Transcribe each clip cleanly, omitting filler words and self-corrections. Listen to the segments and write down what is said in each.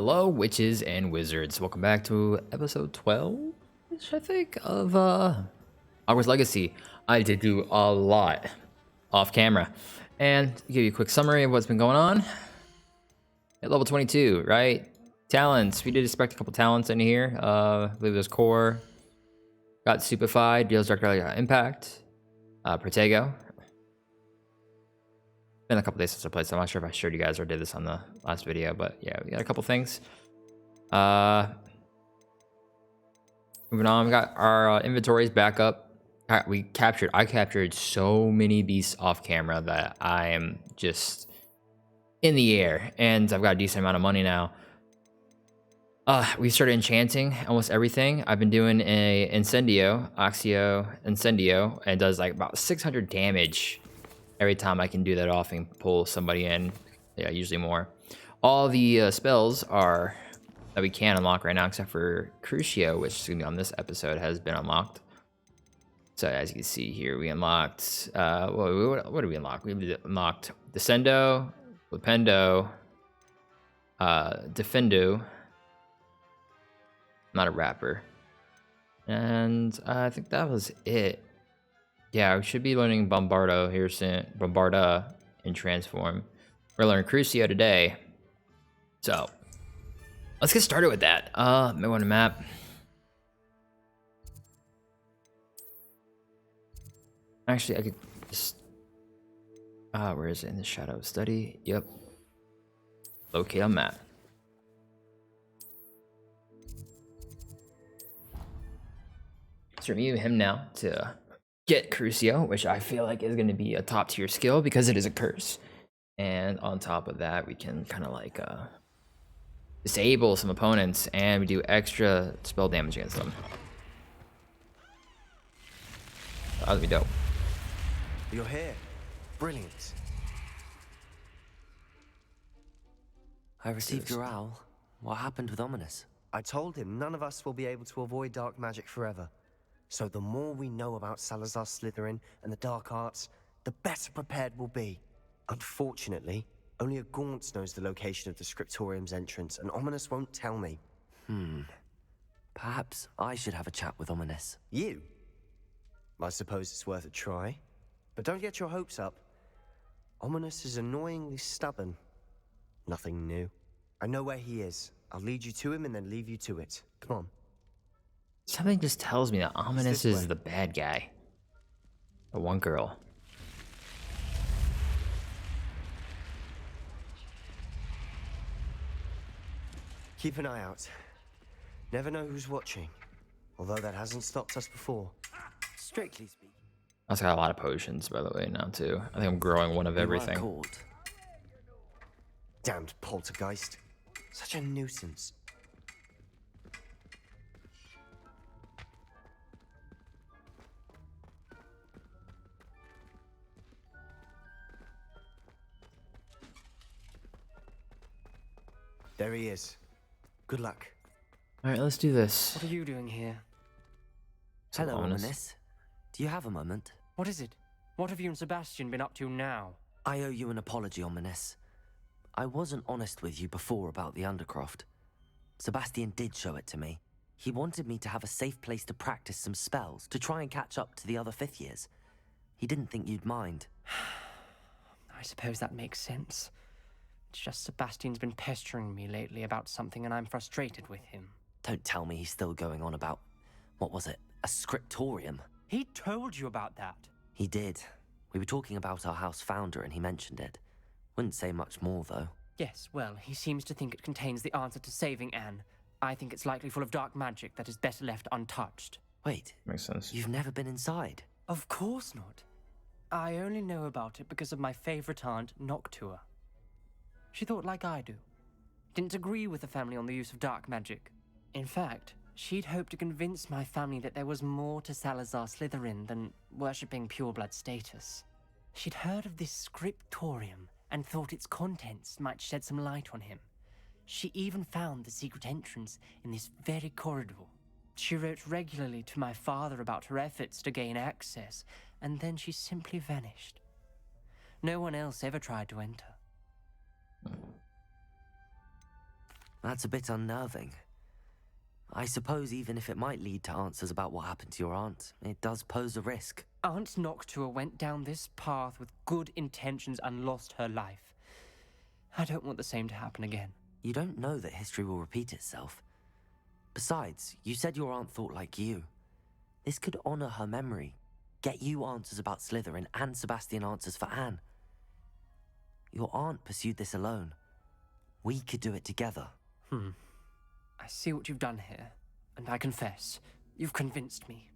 Hello, witches and wizards. Welcome back to episode 12, I think, of Hogwarts Legacy. I did do a lot off camera. And to give you a quick summary of what's been going on. At level 22, right? Talents. We did expect a couple talents in here. I believe it was Core. Got Stupefied. Deals direct impact. Protego. Been a couple days since I played, so I'm not sure if I showed you guys or did this on the last video, but yeah, we got a couple things. Moving on, we got our inventories back up. I captured so many beasts off camera that I am just in the air, and I've got a decent amount of money now. We started enchanting almost everything. I've been doing a Incendio, Incendio, and it does like about 600 damage every time I can do that off and pull somebody in. Yeah, usually more. All the spells are that we can unlock right now, except for Crucio, which is gonna be on this episode, has been unlocked. So as you can see here, we unlocked. What did we unlock? We unlocked Descendo, Lupendo, Defendo. Not a rapper, and I think that was it. Yeah, we should be learning Bombardo here soon. Bombarda in Transform. We're learning Crucio today. So let's get started with that. May want a map. Actually, I could just where is it? In the shadow study? Yep. Locate a map. Let's review him now to get Crucio, which I feel like is going to be a top tier skill because it is a curse. And on top of that, we can kind of like disable some opponents, and we do extra spell damage against them. That would be dope. You're here. Brilliant. I received your owl. What happened with Ominous? I told him none of us will be able to avoid dark magic forever. So the more we know about Salazar Slytherin and the dark arts, the better prepared we'll be. Unfortunately, only a Gaunt knows the location of the Scriptorium's entrance, and Ominous won't tell me. Perhaps I should have a chat with Ominous. You? I suppose it's worth a try. But don't get your hopes up. Ominous is annoyingly stubborn. Nothing new. I know where he is. I'll lead you to him and then leave you to it. Come on. Something just tells me that Ominous is the bad guy. The one girl. Keep an eye out. Never know who's watching. Although that hasn't stopped us before. Strictly speaking. I also got a lot of potions, by the way, now too. I think I'm growing one of everything. Caught. Damned poltergeist. Such a nuisance. There he is. Good luck. All right, let's do this. What are you doing here? Hello, Ominous. Ominous. Do you have a moment? What is it? What have you and Sebastian been up to now? I owe you an apology, Ominous. I wasn't honest with you before about the Undercroft. Sebastian did show it to me. He wanted me to have a safe place to practice some spells, to try and catch up to the other fifth years. He didn't think you'd mind. I suppose that makes sense. It's just Sebastian's been pestering me lately about something and I'm frustrated with him. Don't tell me he's still going on about, what was it, a scriptorium? He told you about that. He did. We were talking about our house founder and he mentioned it. Wouldn't say much more, though. Yes, well, he seems to think it contains the answer to saving Anne. I think it's likely full of dark magic that is better left untouched. Wait, Makes sense. you've never been inside? Of course not. I only know about it because of my favorite aunt, Noctua. She thought like I do. Didn't agree with the family on the use of dark magic. In fact, she'd hoped to convince my family that there was more to Salazar Slytherin than worshipping pureblood status. She'd heard of this scriptorium and thought its contents might shed some light on him. She even found the secret entrance in this very corridor. She wrote regularly to my father about her efforts to gain access, and then she simply vanished. No one else ever tried to enter. That's a bit unnerving. I suppose even if it might lead to answers about what happened to your aunt, it does pose a risk. Aunt Noctua went down this path with good intentions and lost her life. I don't want the same to happen again. You don't know that history will repeat itself. Besides, you said your aunt thought like you. This could honor her memory, get you answers about Slytherin and Sebastian answers for Anne. Your aunt pursued this alone. We could do it together. I see what you've done here, and I confess, you've convinced me.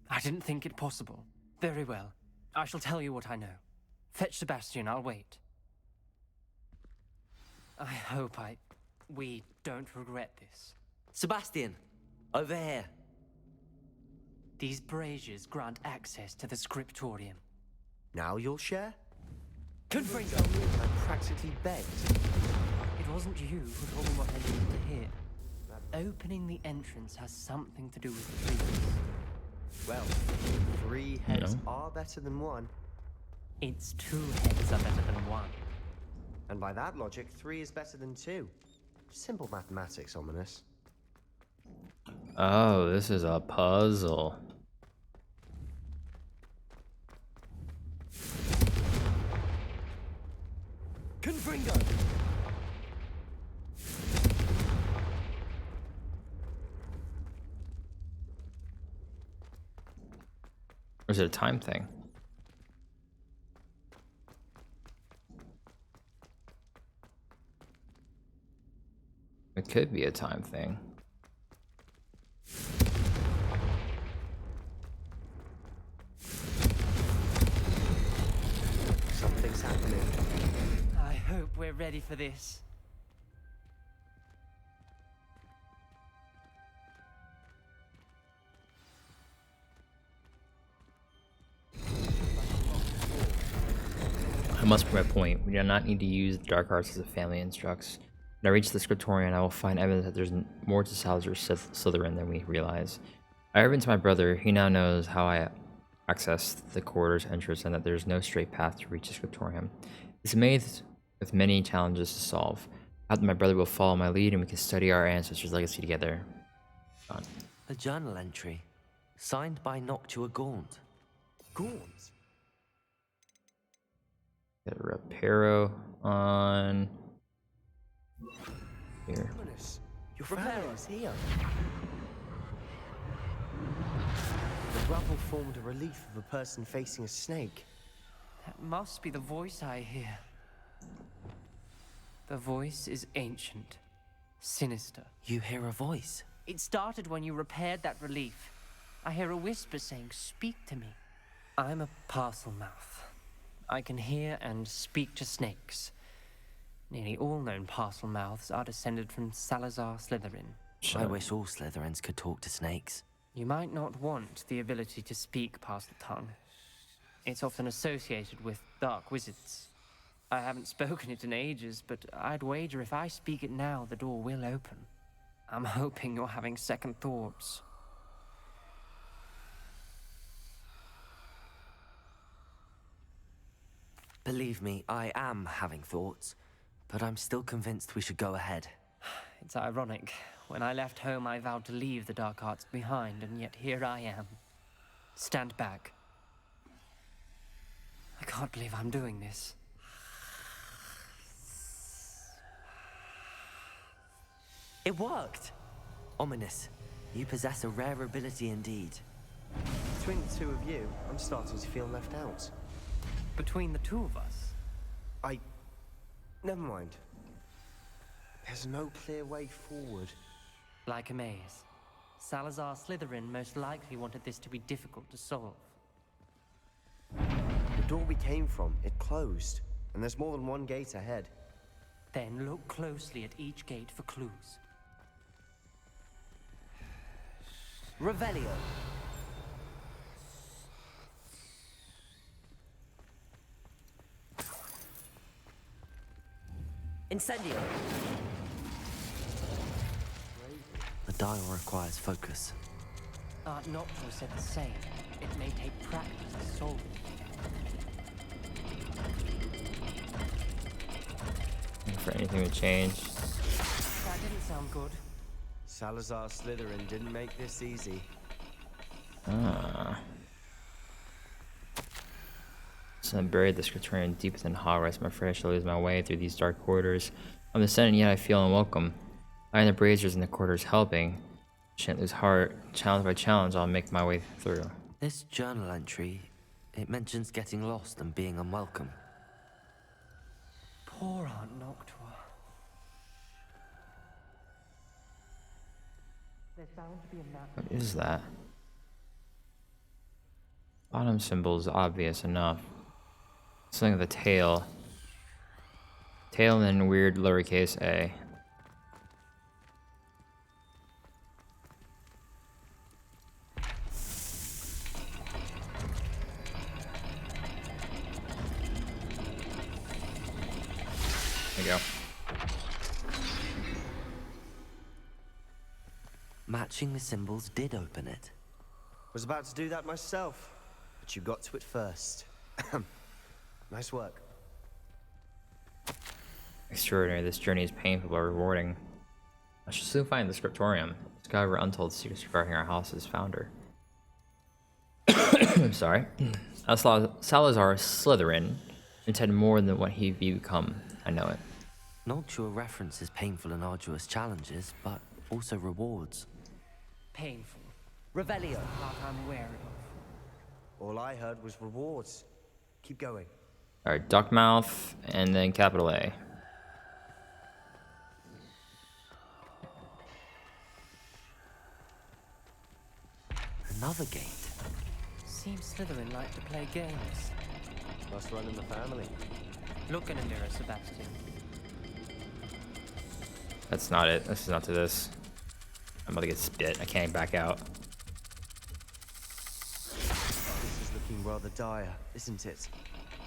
I didn't think it possible. Very well. I shall tell you what I know. Fetch Sebastian, I'll wait. I hope we don't regret this. Sebastian, over here. These braziers grant access to the scriptorium. Now you'll share? Confringo! I practically begged. It wasn't you who told me what I needed to hear. Opening the entrance has something to do with the trees. Well, 3 heads are better than 1. It's 2 heads are better than 1. And by that logic, 3 is better than 2. Simple mathematics, Ominous. Oh, this is a puzzle. Confringo! Or is it a time thing? It could be a time thing. Something's happening. I hope we're ready for this. I must prove my point. We do not need to use the dark arts as the family instructs. When I reach the scriptorium, I will find evidence that there's more to Salazar Slytherin than we realize. I have written to my brother. He now knows how I access the corridor's entrance and that there's no straight path to reach the scriptorium. It's a maze with many challenges to solve. I hope that my brother will follow my lead and we can study our ancestors' legacy together. Done. A journal entry, signed by Noctua Gaunt. Gaunt? Get a Reparo on here. Ominous. Your family is here. The rubble formed a relief of a person facing a snake. That must be the voice I hear. The voice is ancient, sinister. You hear a voice. It started when you repaired that relief. I hear a whisper saying, "Speak to me." I'm a parcel mouth. I can hear and speak to snakes. Nearly all known parcel mouths are descended from Salazar Slytherin. I wish all Slytherins could talk to snakes. You might not want the ability to speak past the tongue. It's often associated with dark wizards. I haven't spoken it in ages, but I'd wager if I speak it now, the door will open. I'm hoping you're having second thoughts. Believe me, I am having thoughts, but I'm still convinced we should go ahead. It's ironic. When I left home, I vowed to leave the dark arts behind, and yet here I am. Stand back. I can't believe I'm doing this. It worked! Ominous, you possess a rare ability indeed. Between the 2 of you, I'm starting to feel left out. Between the 2 of us, Never mind. There's no clear way forward. like a maze, Salazar Slytherin most likely wanted this to be difficult to solve. The door we came from, it closed. And there's more than one gate ahead. Then look closely at each gate for clues. Revelio. Incendio. The dial requires focus. Aunt Noctua said the same. It may take practice to solve it. Waiting for anything to change. That didn't sound Salazar Slytherin didn't make this easy. Ah. So I buried the scriptorium deep within Hogwarts. I'm afraid I shall lose my way through these dark corridors. I'm descending, yet I feel unwelcome. Finding the braziers in the corridors helping. Shan't lose heart. Challenge by challenge, I'll make my way through. This journal entry, it mentions getting lost and being unwelcome. Poor Aunt Noctua. There's bound to be a map. What is that? Bottom symbol is obvious enough. Something with a tail. Tail and then weird lowercase a. There you go. Matching the symbols did open it. Was about to do that myself, but you got to it first. Nice work. Extraordinary. This journey is painful but rewarding. I shall soon find the scriptorium. Discover untold secrets regarding our house's founder. I'm sorry. Salazar Slytherin intended more than what he become. I know it. Noctua references painful and arduous challenges, but also rewards. Painful. Revelio. Part I'm wary of. All I heard was rewards. Keep going. Alright, Duckmouth and then capital A. Another gate. Seems Slytherin like to play games. Must run in the family. Look in a mirror, Sebastian. That's not it. This is not to this. I'm about to get spit. I can't back out. This is looking rather dire, isn't it?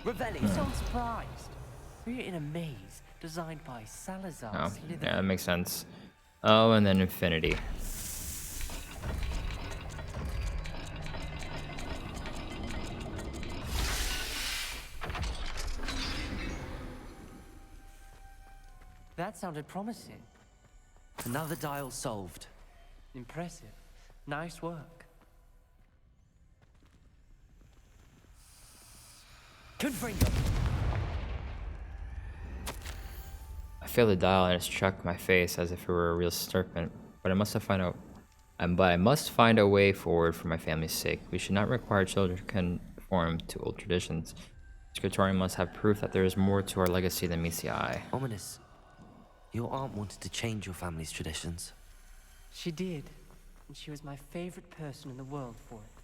Revelio. So surprised. We're in a maze designed by Salazar Oh, Slytherin. yeah, that makes sense. Oh, and then infinity. That sounded promising. Another dial solved. Impressive. Nice work. Confringo. I feel the dial and it struck my face as if it were a real serpent. But I must find a way forward for my family's sake. We should not require children to conform to old traditions. Scriptorium must have proof that there is more to our legacy than meets the eye. Ominous. Your aunt wanted to change your family's traditions. She did. And she was my favorite person in the world for it.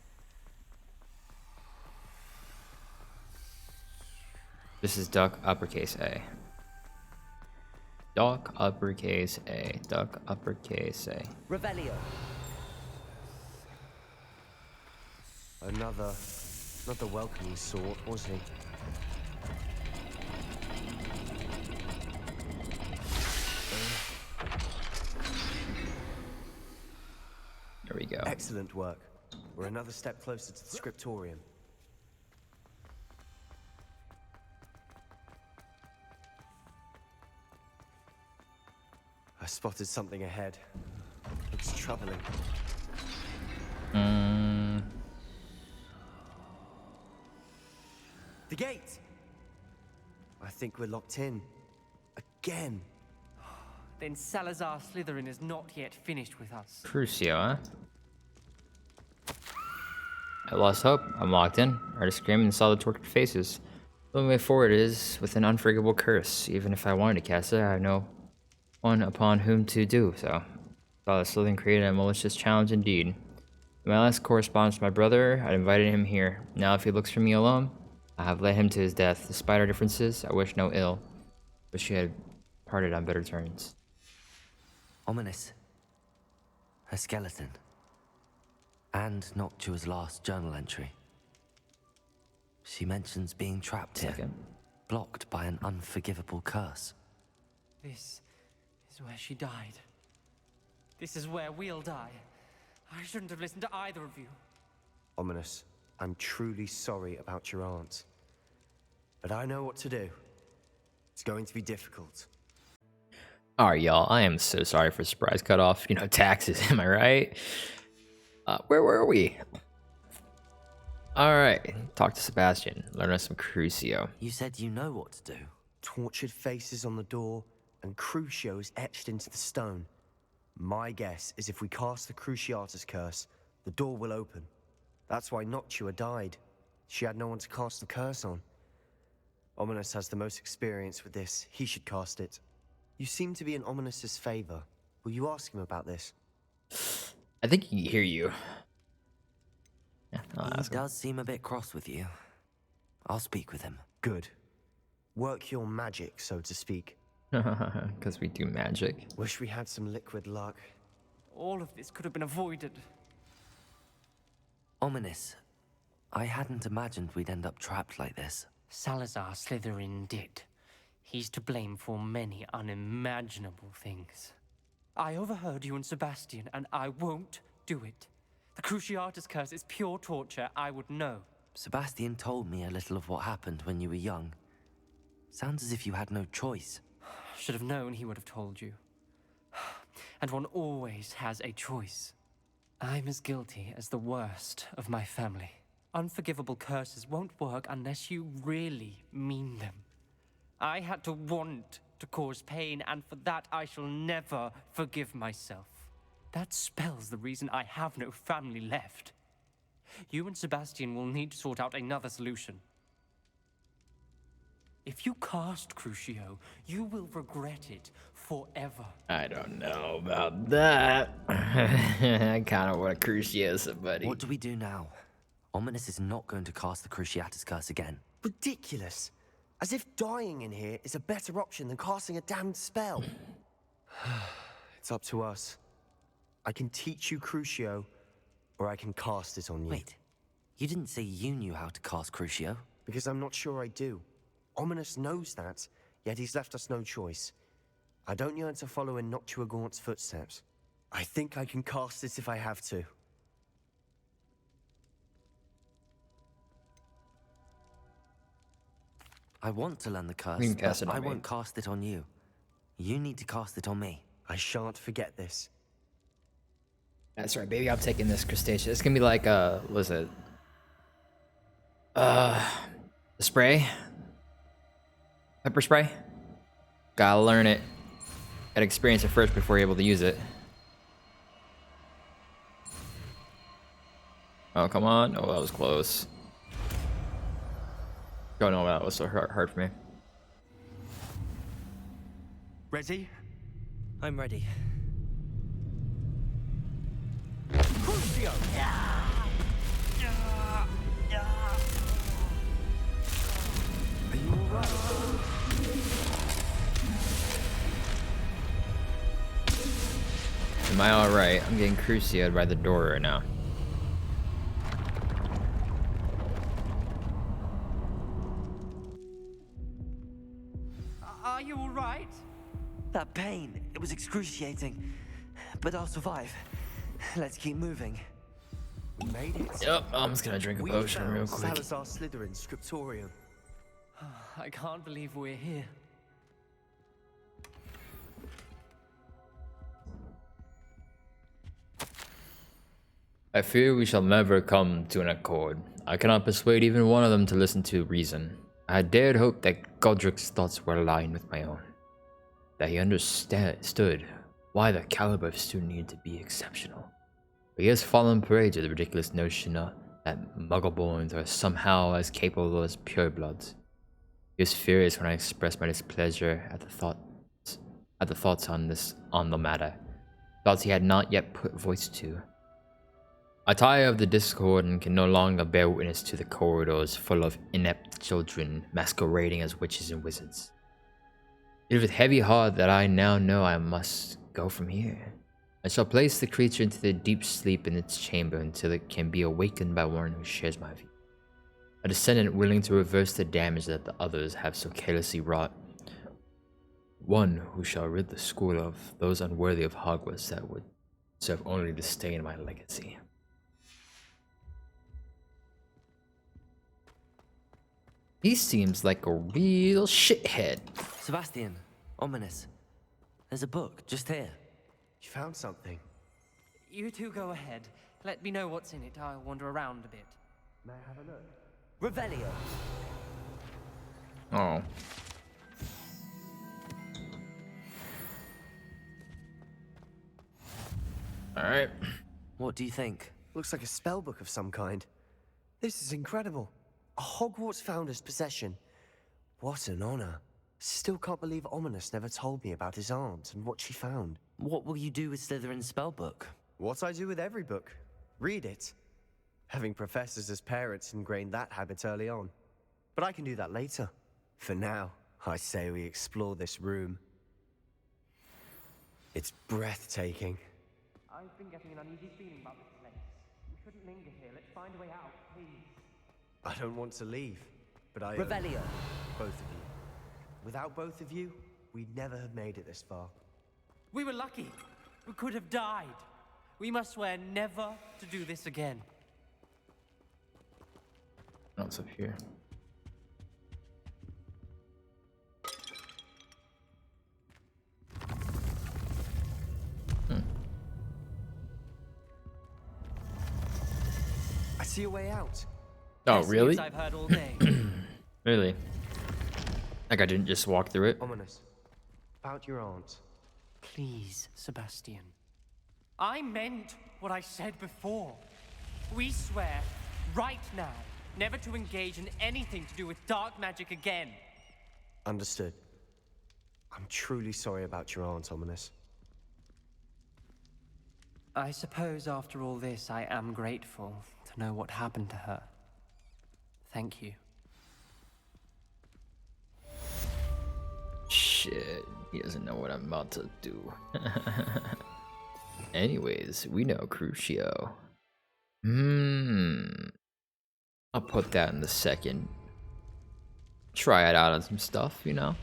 This is duck uppercase A. Duck uppercase A. Duck uppercase A. Revelio. Another, not the welcoming sort, was he? There we go. Excellent work. We're another step closer to the scriptorium. I spotted something ahead. Looks troubling. The gate! I think we're locked in. Again. Then Salazar Slytherin is not yet finished with us. Crucio, huh? I lost hope. I'm locked in. I heard a scream and saw the tortured faces. The only way forward is with an unforgivable curse. Even if I wanted to cast it, I have no one upon whom to do so. Saw that Slytherin created a malicious challenge indeed. In my last correspondence with my brother, I invited him here. Now if he looks for me alone, I have led him to his death. Despite our differences, I wish no ill. Wish we had parted on better terms. Ominous. Her skeleton. And Noctua's last journal entry. She mentions being trapped here, Second. blocked by an unforgivable curse. This is where she died. This is where we'll die. I shouldn't have listened to either of you. Ominous, I'm truly sorry about your aunt. But I know what to do. It's going to be difficult. Alright, y'all. I am so sorry for surprise cutoff. You know, taxes. Am I right? Where were we? Alright. Talk to Sebastian. Learn us some Crucio. You said you know what to do. Tortured faces on the door, and Crucio is etched into the stone. My guess is if we cast the Cruciatus curse, the door will open. That's why Noctua died. She had no one to cast the curse on. Ominous has the most experience with this. He should cast it. You seem to be in Ominous's favor. Will you ask him about this? I think he can hear you. Yeah, I'll He ask him. does seem a bit cross with you. I'll speak with him. Good. Work your magic, so to speak. Because we do magic. Wish we had some liquid luck. All of this could have been avoided. Ominous, I hadn't imagined we'd end up trapped like this. Salazar Slytherin did. He's to blame for many unimaginable things. I overheard you and Sebastian, and I won't do it. The Cruciatus curse is pure torture. I would know. Sebastian told me a little of what happened when you were young. Sounds as if you had no choice. Should have known he would have told you. And one always has a choice. I'm as guilty as the worst of my family. Unforgivable curses won't work unless you really mean them. I had to want to cause pain, and for that I shall never forgive myself. That spells the reason I have no family left. You and Sebastian will need to sort out another solution. If you cast Crucio, you will regret it forever. I don't know about that. I kind of want to Crucio somebody. What do we do now? Ominous is not going to cast the Cruciatus curse again. Ridiculous. As if dying in here is a better option than casting a damned spell. It's up to us. I can teach you Crucio, or I can cast it on you. Wait, you didn't say you knew how to cast Crucio? Because I'm not sure I do. Ominous knows that, yet he's left us no choice. I don't yearn to follow in Noctua Gaunt's footsteps. I think I can cast it if I have to. I want to learn the curse, We can cast but it on I me. won't cast it on you. You need to cast it on me. I shan't forget this. That's right, baby. I'm taking this crustacean. It's gonna be like what was it? Spray? Pepper spray? Gotta learn it. Gotta experience it first before you're able to use it. Oh, come on. Oh, that was close. Oh no, that was so hard for me. Ready? I'm ready. Crucio! Are you alright? Am I alright? I'm getting crucioed by the door right now. Are you all right? That pain, it was excruciating. But I'll survive. Let's keep moving. We made it. Yep, I'm just gonna drink a We potion found real quick. Salazar Slytherin's scriptorium. I can't believe we're here. I fear we shall never come to an accord. I cannot persuade even one of them to listen to reason. I had dared hope that Godric's thoughts were aligned with my own. That he understood why the caliber of student needed to be exceptional. But he has fallen prey to the ridiculous notion that muggle-borns are somehow as capable as purebloods. He was furious when I expressed my displeasure at the thoughts on the matter. Thoughts he had not yet put voice to. I tire of the discord and can no longer bear witness to the corridors full of inept children masquerading as witches and wizards. It is with heavy heart that I now know I must go from here. I shall place the creature into the deep sleep in its chamber until it can be awakened by one who shares my view. A descendant willing to reverse the damage that the others have so carelessly wrought. One who shall rid the school of those unworthy of Hogwarts that would serve only to stain my legacy. He seems like a real shithead. Sebastian, Ominous. There's a book just here. You found something. You two go ahead. Let me know what's in it. I'll wander around a bit. May I have a look? Revelio. Oh. Alright. What do you think? Looks like a spell book of some kind. This is incredible. A Hogwarts founder's possession. What an honor. Still can't believe Ominous never told me about his aunt and what she found. What will you do with Slytherin's spellbook? What I do with every book. Read it. Having professors as parents ingrained that habit early on. But I can do that later. For now, I say we explore this room. It's breathtaking. I've been getting an uneasy feeling about this place. We shouldn't linger here. Let's find a way out, please. I don't want to leave, but I owe Revelio. both of you. Without both of you, we'd never have made it this far. We were lucky. We could have died. We must swear never to do this again. What's up here? I see a way out. Oh, Best really? news I've heard all day. Really? Like I didn't just walk through it? Ominous. About your aunt. Please, Sebastian. I meant what I said before. We swear, right now, never to engage in anything to do with dark magic again. Understood. I'm truly sorry about your aunt, Ominous. I suppose after all this, I am grateful to know what happened to her. Thank you. Shit, he doesn't know what I'm about to do. Anyways, we know Crucio. I'll put that in the second. Try it out on some stuff, you know.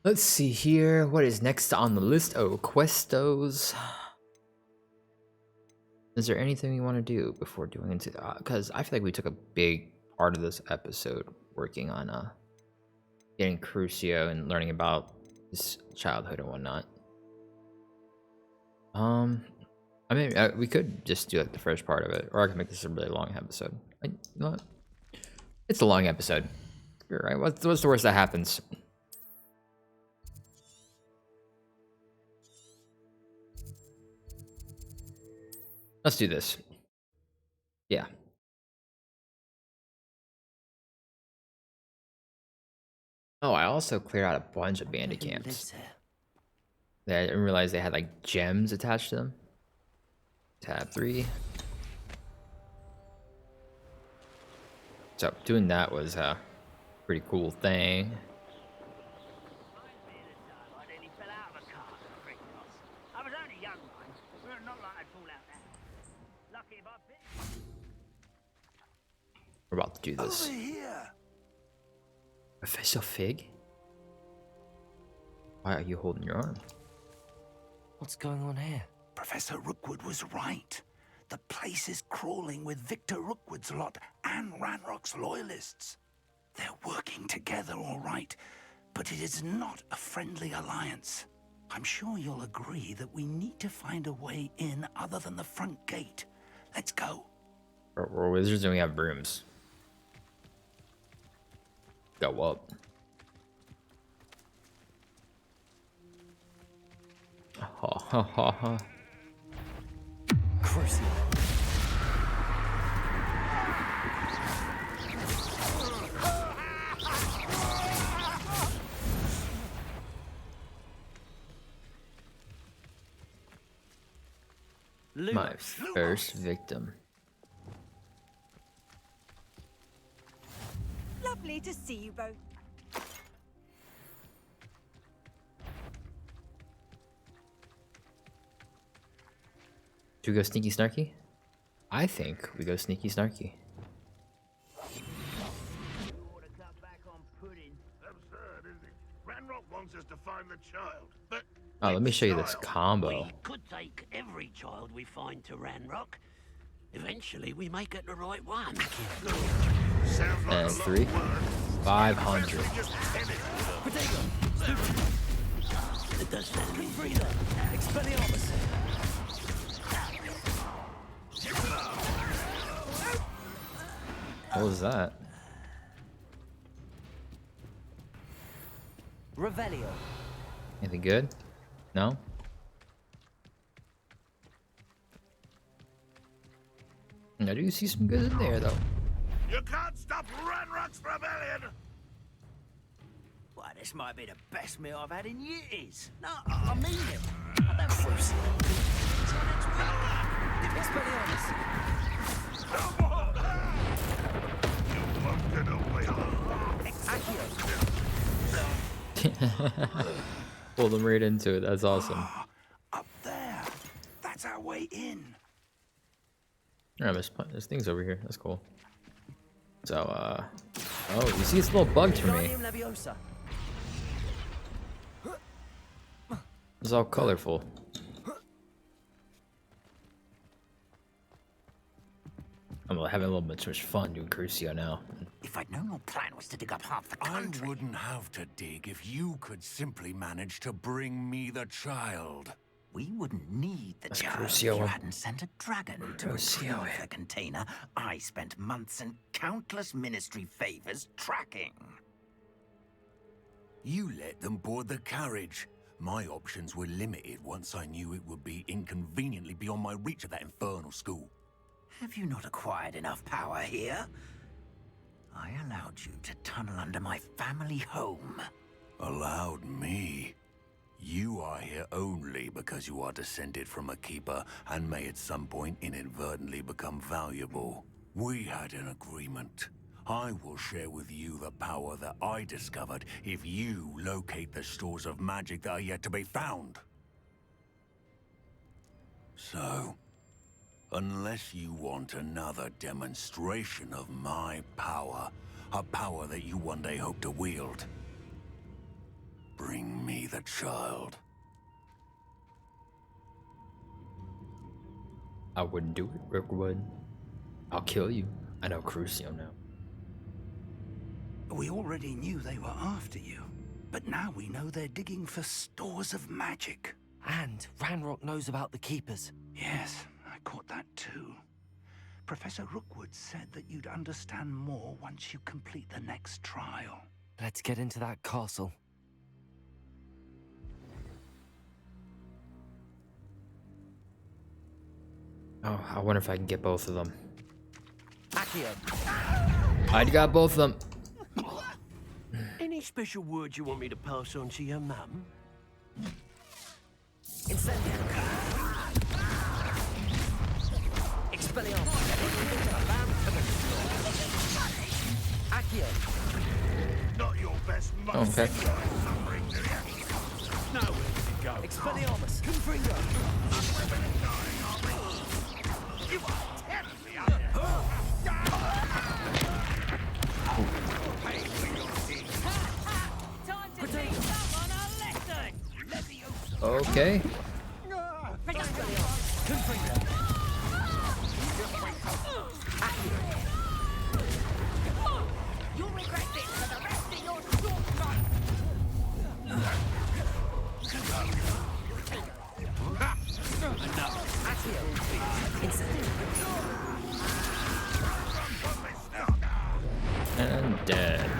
Let's see here. What is next on the list? Oh, questos. Is there anything we want to do before doing into because I feel like we took a big part of this episode working on getting Crucio and learning about his childhood and whatnot. I mean, we could just do like the first part of it, or I could make this a really long episode. You know what? It's a long episode. You're right. What's the worst that happens? Let's do this. Yeah. Oh, I also cleared out a bunch of bandit Who camps. lives here? Yeah, I didn't realize they had like gems attached to them. Tab 3. So doing that was a pretty cool thing. I was only young, mind. Well, not like I'd fall out now. Lucky if I'd been. We're about to do this. Over here. Professor Fig? Why are you holding your arm? What's going on here? Professor Rookwood was right. The place is crawling with Victor Rookwood's lot and Ranrock's loyalists. They're working together, all right, but it is not a friendly alliance. I'm sure you'll agree that we need to find a way in other than the front gate. Let's go. We're wizards and we have brooms. Go up. Ha ha ha ha. Crucio. My first victim. Lovely to see you both. Do we go sneaky snarky? I think we go sneaky snarky. Absurd, isn't it? Ranrock wants us to find the child, but Oh, let me show you this combo. We could take every child we find to Ranrock. Eventually, we may get the right one. sounds like And a lot 3, of work. 500. Just head it. Expelliarmus! What was that? Revelio. Anything good? No? I do see some good in there, though. You can't stop Ranrock's rebellion! Well, this might be the best meal I've had in years. No, I mean it. I don't think so. Expelliarmus! You won't get away. Accio. Pulled them right into it. That's awesome. Up there. That's our way in. Alright, there's things over here. That's cool. So, oh, you see, it's little bugs for me. Wingardium Leviosa. It's all colorful. I'm having a little bit too much fun doing Crucio now. If I'd known your plan was to dig up half the country... I wouldn't have to dig if you could simply manage to bring me the child. We wouldn't need the That's child if Crucio. you hadn't sent a dragon to Crucio, retrieve the container I spent months and countless ministry favors tracking. You let them board the carriage. My options were limited once I knew it would be inconveniently beyond my reach of that infernal school. Have you not acquired enough power here? I allowed you to tunnel under my family home. Allowed me? You are here only because you are descended from a keeper and may at some point inadvertently become valuable. We had an agreement. I will share with you the power that I discovered if you locate the stores of magic that are yet to be found. So, unless you want another demonstration of my power, a power that you one day hope to wield, bring me the child. I wouldn't do it, Rookwood. I'll kill you. I know Crucio now. We already knew they were after you, but now we know they're digging for stores of magic. And Ranrock knows about the Keepers. Yes, I caught that too. Professor Rookwood said that you'd understand more once you complete the next trial. Let's get into that castle. Oh, I wonder if I can get both of them. Accio. I got both of them. Any special words you want me to pass on to your mum? Incendio. Expelliarmus. Accio. Not your best Oh, okay. suffering, do you? Nowhere to go. Expelliarmus. Confringo. You are terribly out. Pay for your deeds. Time to teach someone a lesson! Okay. Confringo. You'll regret this for the rest of your short life! Accio. Incendio. And dead.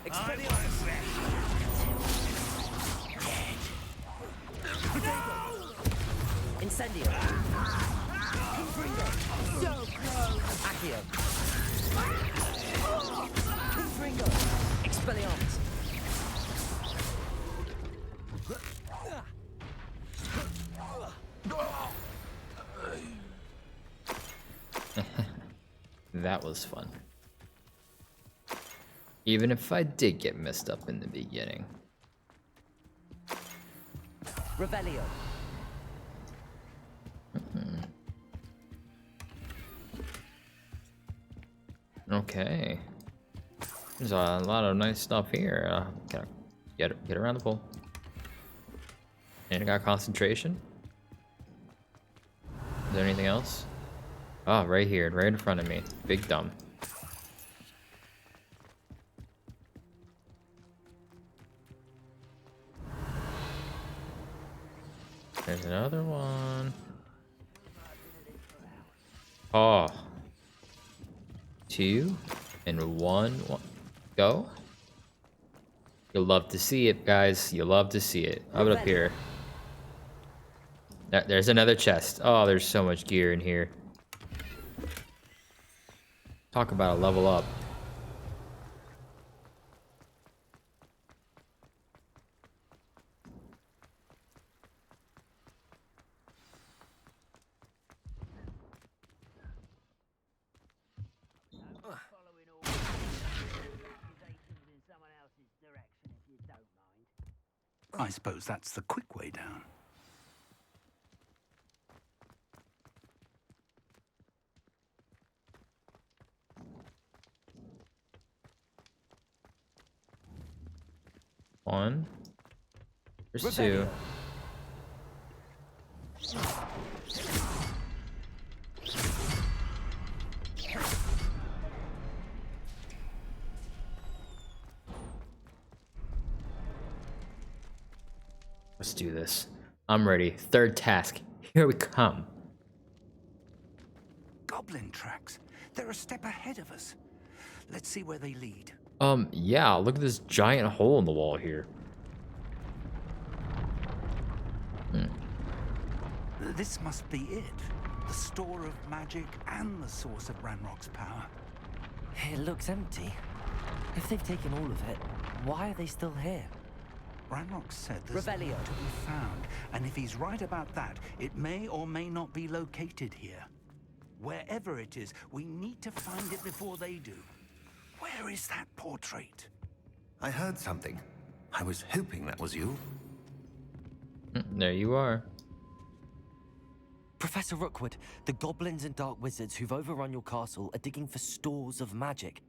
Expelliarmus. Incendio. Confringo. So close! Accio. Confringo. Expelliarmus. That was fun. Even if I did get messed up in the beginning. Revelio. Okay. There's a lot of nice stuff here. Gotta get around the pole. And I got concentration. Is there anything else? Oh, right here, right in front of me. Big dumb. another one. Oh. 2 and 1. Go. You'll love to see it, guys. You'll love to see it. Up here. There's another chest. Oh, there's so much gear in here. Talk about a level up. I suppose that's the quick way down. One. There's 2. Let's do this. I'm ready. Third task. Here we come. Goblin tracks. They're a step ahead of us. Let's see where they lead. Yeah, look at this giant hole in the wall here. This must be it. The store of magic and the source of Ranrock's power. It looks empty. If they've taken all of it, why are they still here? Ranrock said there's Revelio. more to be found, and if he's right about that, it may or may not be located here. Wherever it is, we need to find it before they do. Where is that portrait? I heard something. I was hoping that was you. There you are. Professor Rookwood, the goblins and dark wizards who've overrun your castle are digging for stores of magic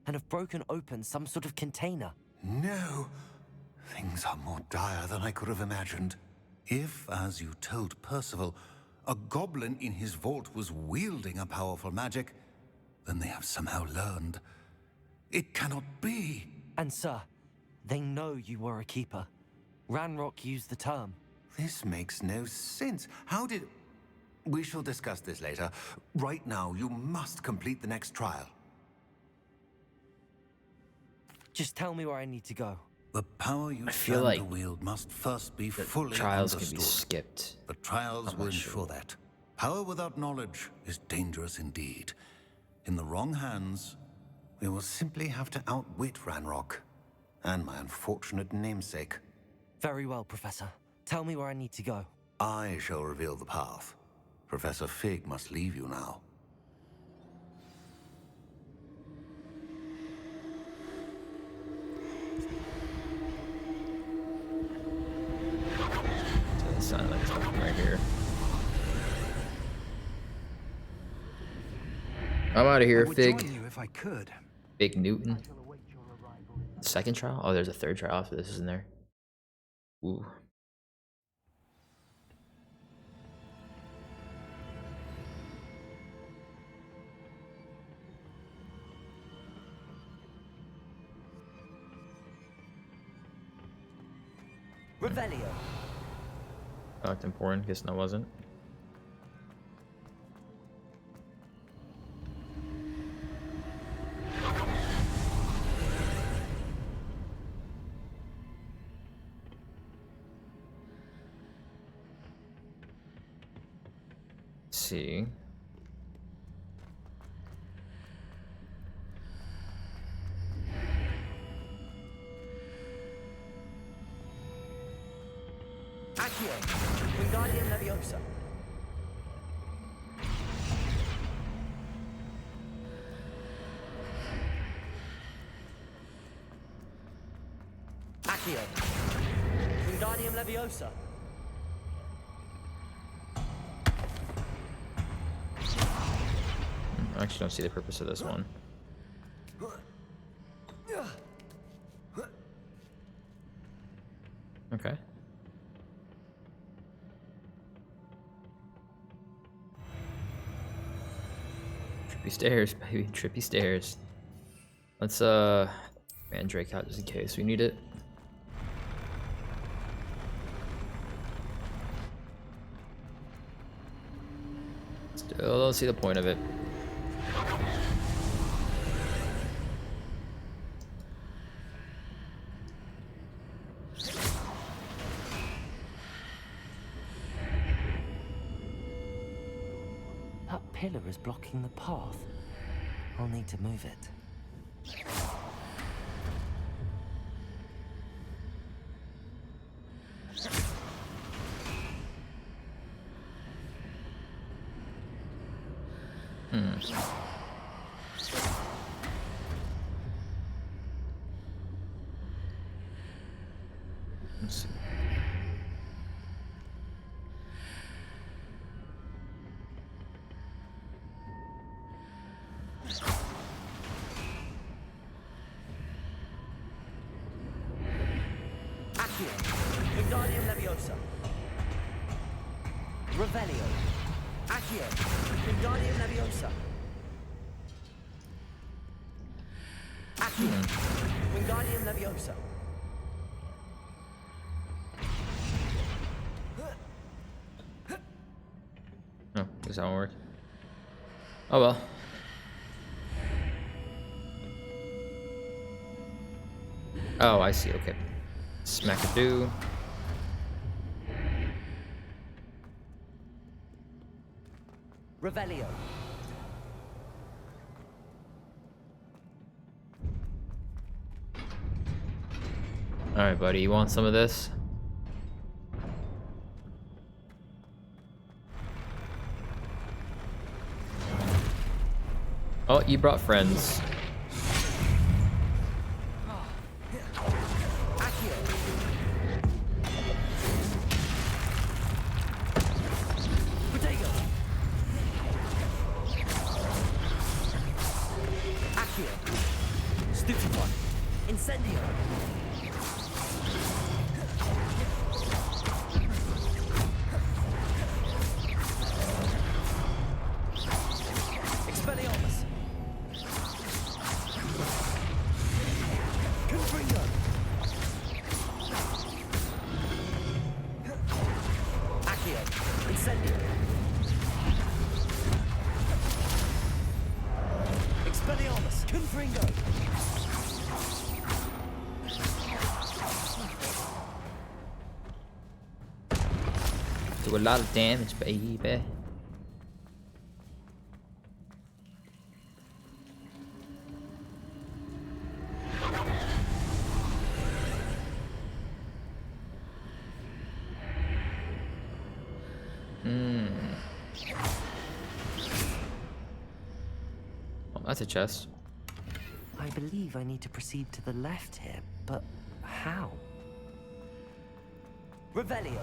and have broken open some sort of container. No. Things are more dire than I could have imagined. If, as you told Percival, a goblin in his vault was wielding a powerful magic, then they have somehow learned. It cannot be. And sir, they know you were a keeper. Ranrock used the term. This makes no sense. How did... We shall discuss this later. Right now, you must complete the next trial. Just tell me where I need to go. The power you feel stand like to wield must first be fully Trials can understood. be skipped. The trials I'm will not ensure sure. that. Power without knowledge is dangerous indeed. In the wrong hands, we will simply have to outwit Ranrock and my unfortunate namesake. Very well, Professor. Tell me where I need to go. I shall reveal the path. Professor Fig must leave you now. Doesn't sound like something right here. I'm out of here, I would Fig. join you if I could. Big Newton. Second trial? Oh, there's a third trial after this, isn't there? Ooh. Revelio. That looked important. Guess that wasn't. Let's see. Accio. Wingardium Leviosa. Accio. Wingardium Leviosa. I actually don't see the purpose of this one. Okay. Trippy stairs, baby. Trippy stairs. Let's Mandrake out just in case we need it. don't see the point of it. That pillar is blocking the path. I'll need to move it. Let's see. Accio. Wingardium Leviosa. Revelio. Accio. Wingardium Leviosa. Accio. Wingardium Leviosa. Oh, does that one work? Oh well. Oh, I see. Okay. Smack-a-doo. Revelio. All right, buddy. You want some of this? Oh, you brought friends. Accio. Protego. Accio. Stupefy. Incendio. Expelliarmus. Confringo. Accio. Incendio. Expelliarmus. Confringo. Do a lot of damage, baby. Oh, that's a chest. I believe I need to proceed to the left here, but how? Revelio.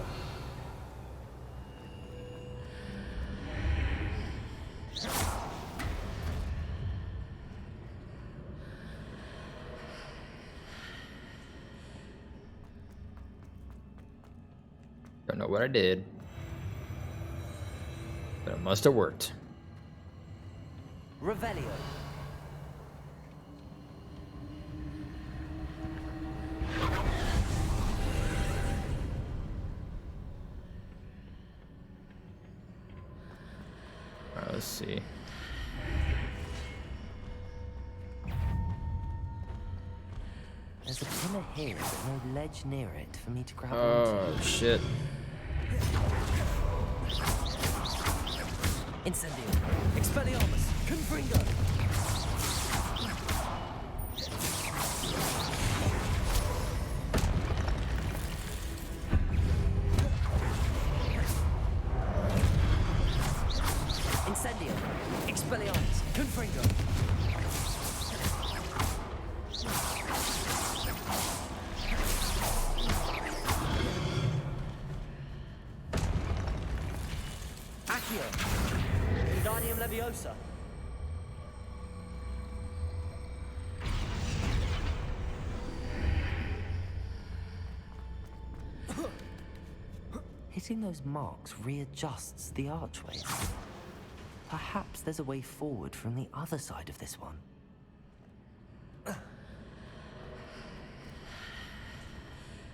Don't know what I did, but it must have worked. Revelio. All right, let's see. There's a pillar here, but no ledge near it for me to grab Oh onto. shit. Incendio. Expelliarmus. Confringo. Incendio. Expelliarmus. Confringo. Accio. Wingardium Leviosa. Hitting those marks readjusts the archways. Perhaps there's a way forward from the other side of this one.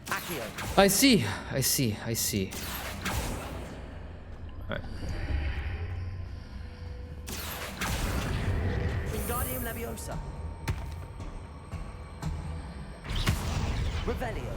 Accio. I see. I see. All right. Leviosa. Revelio.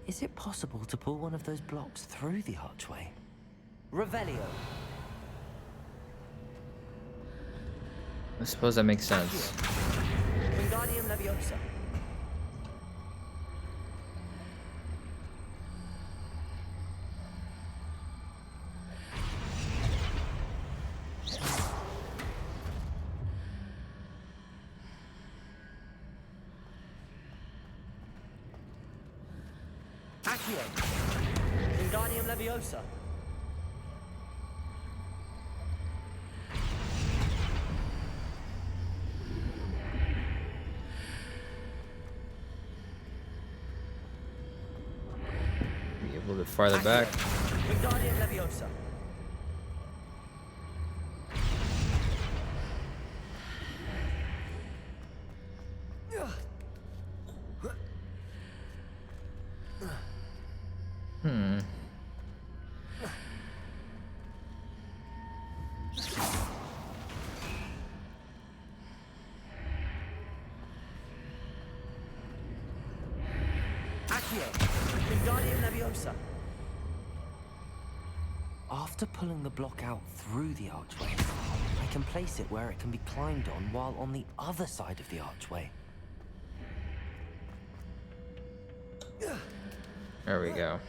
Is it possible to pull one of those blocks through the archway? Revelio. I suppose that makes sense. Wingardium Leviosa. Accio. Wingardium Leviosa. Be a little bit farther back. Wingardium Leviosa. Accio. Wingardium Leviosa. After pulling the block out through the archway, I can place it where it can be climbed on while on the other side of the archway. There we go.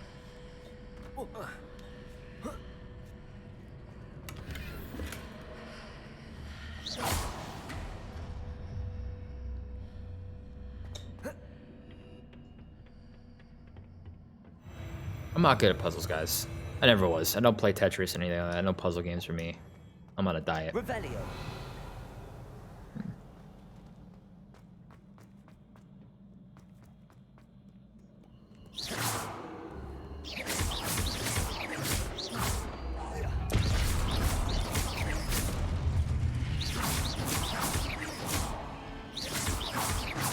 I'm not good at puzzles, guys. I never was. I don't play Tetris or anything like that. No puzzle games for me. I'm on a diet. Revelio.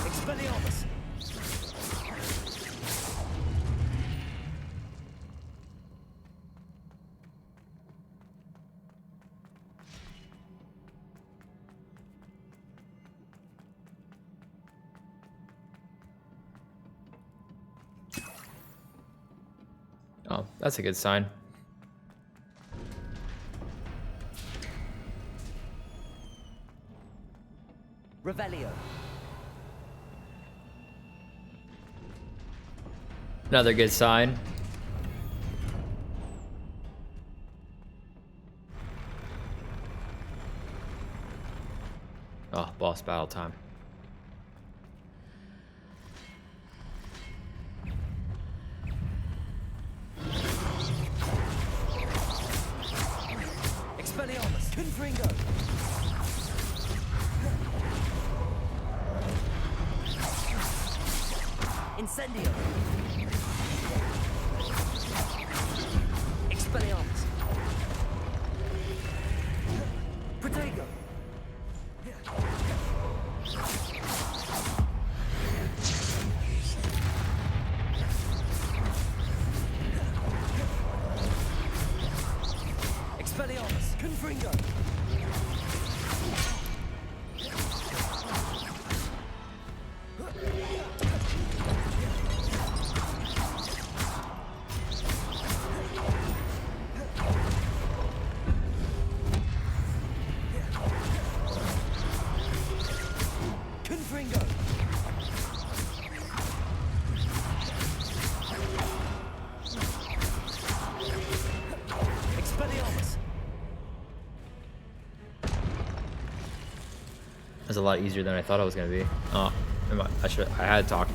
Expelliarmus. Oh, that's a good sign. Revelio. Another good sign. Oh, boss battle time. Expelliarmus. Confringo. Incendio. Expelliarmus. Protego. Expelliarmus. Confringo. Confringo. Expelliarmus. That's a lot easier than I thought it was gonna be. Oh, I had to talk.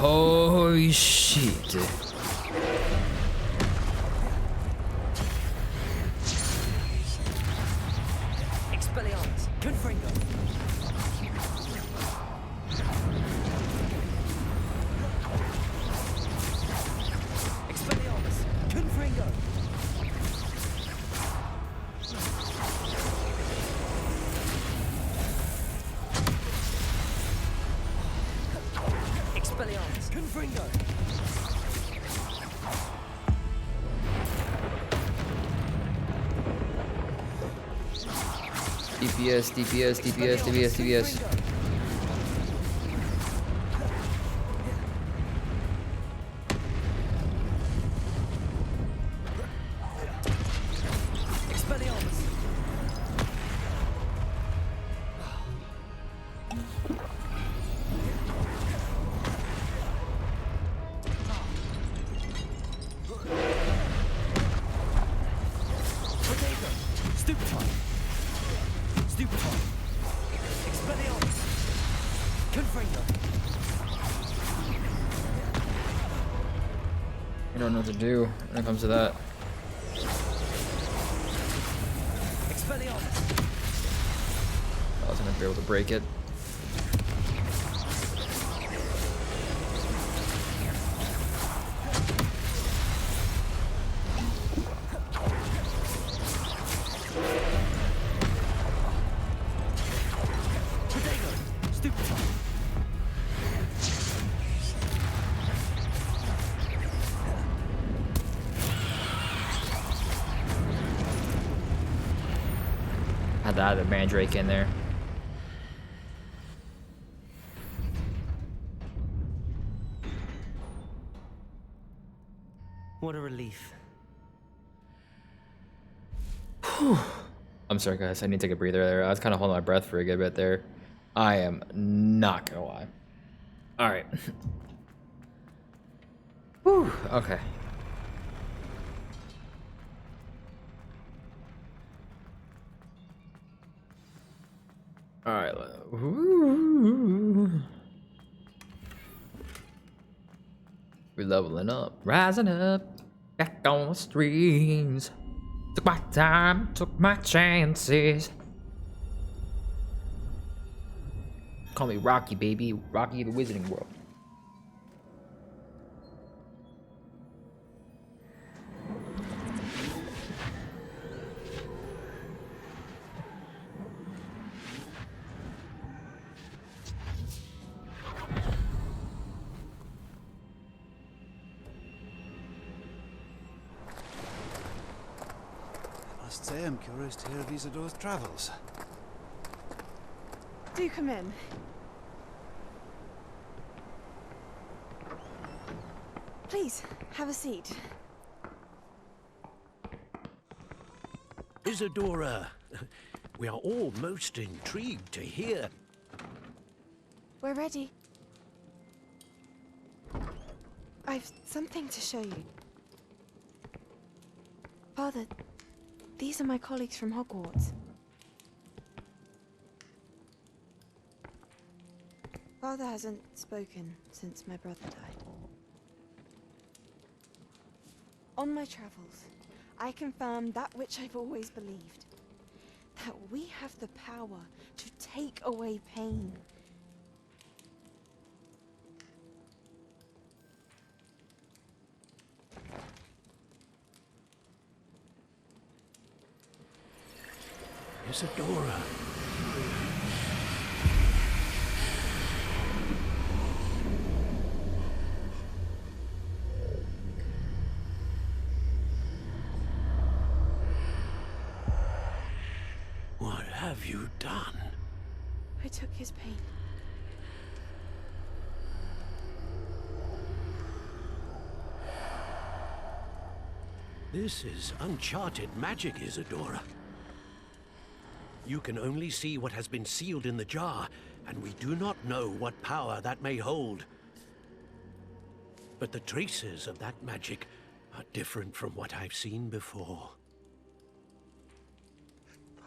Holy shit. Expelliarmus, Confringo. Expelliarmus, Confringo. Expelliarmus, Confringo. DPS, DPS, DPS, DPS, DPS. Expelliarmus. Potato. Stupefy. Stupefy. Expelliarmus. Confringo. I don't know what to do when it comes to that. Expelliarmus. I was gonna be able to break it. Potato. Stupefy. Had to add the Mandrake in there. What a relief. I'm sorry, guys. I need to take a breather there. I was kind of holding my breath for a good bit there. I am not gonna lie. All right. Whew. Okay. All right. We're leveling up, rising up, back on the streams. Took my time, took my chances. Call me Rocky, baby. Rocky the Wizarding World. I must say I'm curious to hear of Isadore's travels. Do come in. Please, have a seat. Isadora, we are all most intrigued to hear. We're ready. I've something to show you. Father, these are my colleagues from Hogwarts. Father hasn't spoken since my brother died. On my travels, I confirmed that which I've always believed. That we have the power to take away pain. Isadora. What have you done? I took his pain. This is uncharted magic, Isadora. You can only see what has been sealed in the jar, and we do not know what power that may hold. But the traces of that magic are different from what I've seen before.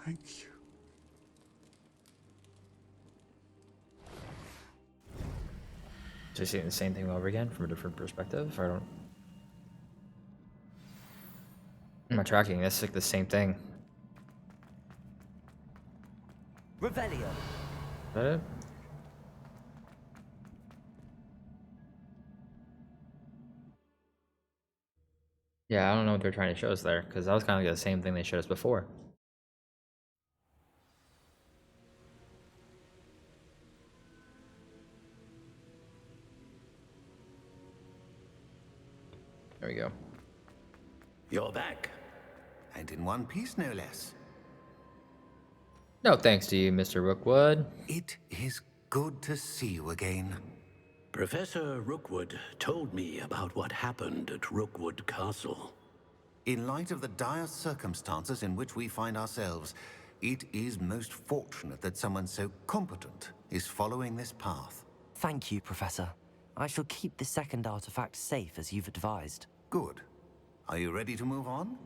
Thank you. Just seeing the same thing over again from a different perspective. I don't. Am I tracking? That's like the same thing. Revelio. Is that it? Yeah, I don't know what they're trying to show us there, because that was kind of like the same thing they showed us before. There we go. You're back. And in one piece, no less. No thanks to you, Mr. Rookwood. It is good to see you again. Professor Rookwood told me about what happened at Rookwood Castle. In light of the dire circumstances in which we find ourselves, it is most fortunate that someone so competent is following this path. Thank you, Professor. I shall keep the second artifact safe as you've advised. Good. Are you ready to move on?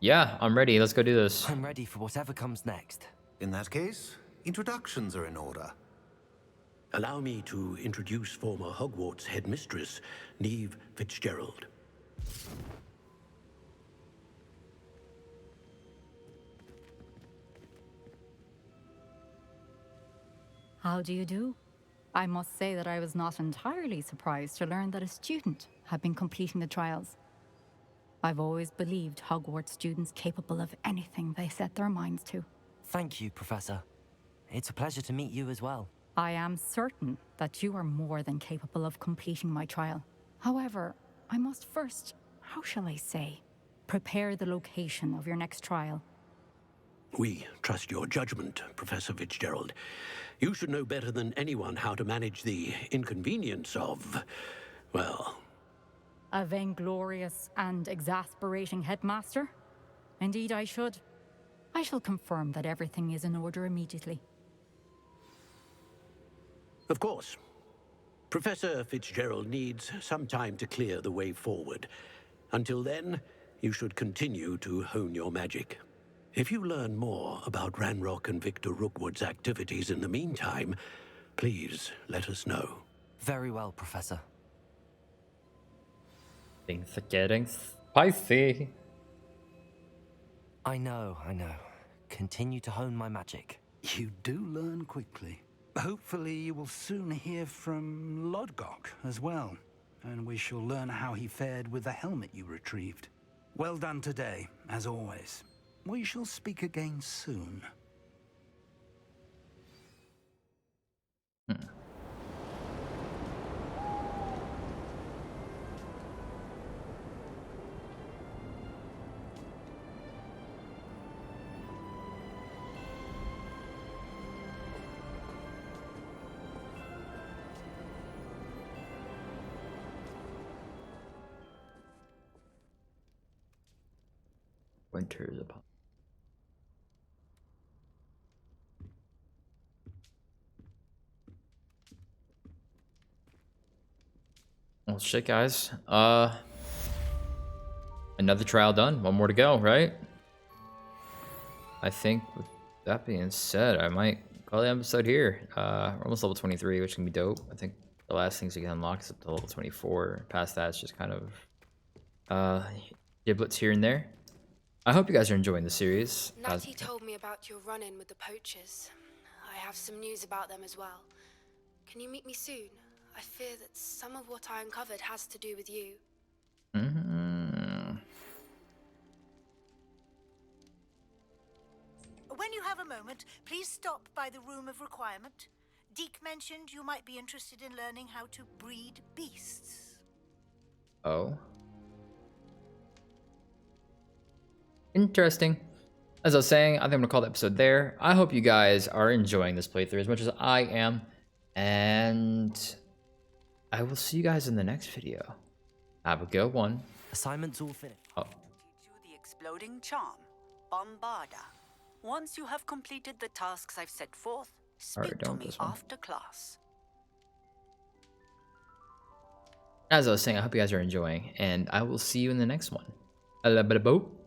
Yeah, I'm ready. Let's go do this. I'm ready for whatever comes next. In that case, introductions are in order. Allow me to introduce former Hogwarts headmistress, Neve Fitzgerald. How do you do? I must say that I was not entirely surprised to learn that a student had been completing the trials. I've always believed Hogwarts students capable of anything they set their minds to. Thank you, Professor. It's a pleasure to meet you as well. I am certain that you are more than capable of completing my trial. However, I must first, how shall I say, prepare the location of your next trial. We trust your judgment, Professor Fitzgerald. You should know better than anyone how to manage the inconvenience of, well... A vainglorious and exasperating headmaster? Indeed I should. I shall confirm that everything is in order immediately. Of course. Professor Fitzgerald needs some time to clear the way forward. Until then, you should continue to hone your magic. If you learn more about Ranrock and Victor Rookwood's activities in the meantime, please let us know. Very well, Professor. Things are getting spicy. I know. Continue to hone my magic. You do learn quickly. Hopefully you will soon hear from Lodgok as well, and we shall learn how he fared with the helmet you retrieved. Well done today, as always. We shall speak again soon. Winter is upon. Well, shit, guys. Another trial done. One more to go, right? I think with that being said, I might call the episode here. We're almost level 23, which can be dope. I think the last things you can unlock is up to level 24. Past that, it's just kind of giblets here and there. I hope you guys are enjoying the series. Natty told me about your run-in with the poachers. I have some news about them as well. Can you meet me soon? I fear that some of what I uncovered has to do with you. When you have a moment, please stop by the Room of Requirement. Deke mentioned you might be interested in learning how to breed beasts. Oh. Interesting. As I was saying, I think I'm going to call the episode there. I hope you guys are enjoying this playthrough as much as I am. And I will see you guys in the next video. Have a good one. Assignment's all finished. Oh. Teach you the exploding charm, Bombarda. Once you have completed the tasks I've set forth, speak to me after class. As I was saying, I hope you guys are enjoying, and I will see you in the next one. A little bit of boat.